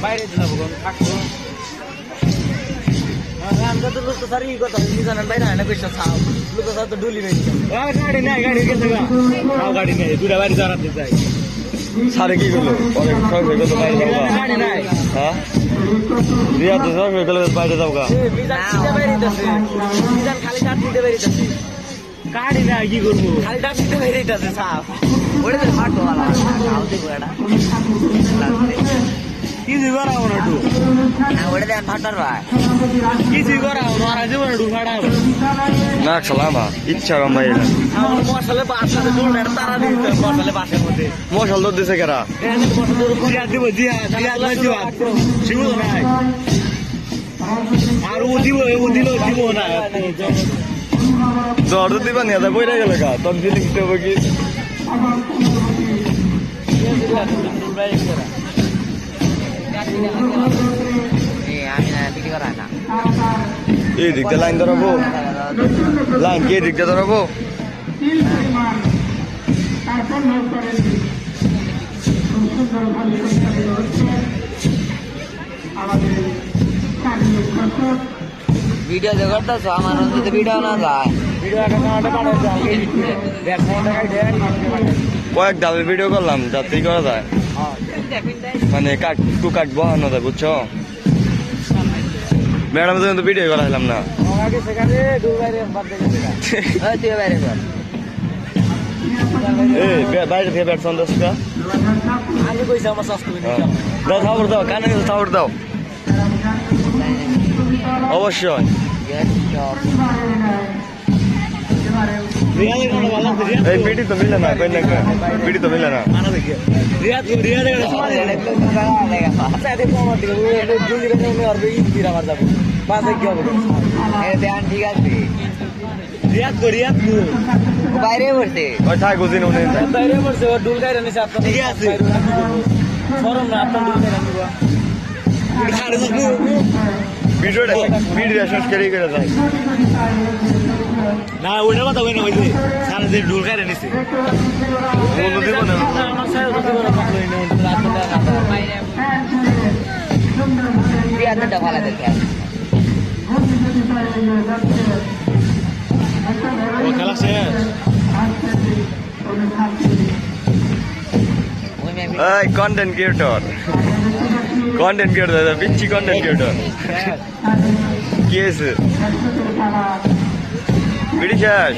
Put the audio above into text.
বাইরে দিলাম থাকবো आमचा तर नुसतं सारी करतो मी जाणार बाहेर राहण्यापेक्षा लोक तर डोली नाही गाडी नाही गाडी घेतो का गाडी नाही तुझ्या बाहेर जाणार तिथं आहे সারে কি করলো অনেক সব হয়ে গেল বাইরে যাবো गाडी नाही হ্যাঁ রিয়া তো সব হয়ে গেল বাইরে যাবো मिजान खाली टाट दिते बाहेर येत गाडी नाही की करबो खाली टाट दिते बाहेर येत साप ओढे तर फाटो आला आवते गोडा किती गराव ना तू ओढे त्या फाटर भाई किती गराव मारायचे बरं तू फाडा না সালামা ইচ্ছা রমাই মশালে পাশে जोडणार तारा दित মশালে পাশে मध्ये মশাল তো দিছে কেরা মশালে পুরি আদি দিয়া দিয়া জিবা শিবু নাই আর ও দিব না জ্বর তো দিবা নিয়ে বইরা গেল গা তোর দিলে কি হবে কি এই দিকটা লাইন ধরাবো লাইন কে দিকটা ধরাবো ভিডিও করতেছো আমার যদি ভিডিও না যায় ভিডিও কয়েক ডালের ভিডিও করলাম যাতেই করা যায় মানে একটু কাট বহানো যায় বুঝছো ম্যাডাম তো ভিডিও করাইলাম না বাইরে থেকে ব্যাট সন্দেশ দাও খবর দাও কানে খবর দাও অবশ্যই এই পিটি তো মিলে না পিটি তো মিলে না ঠিক আছে বাইরে পড়ছে ওই থাক বুঝিন বাইরে পড়ছে ওর ডুল গাইরা নিছে আপনার ঠিক আছে সরম না আপনার ডুল গাইরা নিবা ভিডিও শেষ করে যায় না ওইটা কথা ওই না ওই যে সারা দিন ডুল গাইরা নিছে বন্ধু দিব না আমার সাথে তো দিব না কই না রাত না বাইরে বিয়াতে ডালা দেখে ও খেলা শেষ এই কন্টেন্ট ক্রিয়েটর পিচ্ছি কন্টেন্ট ক্রিয়েটর কি আছে ভিডিও শেষ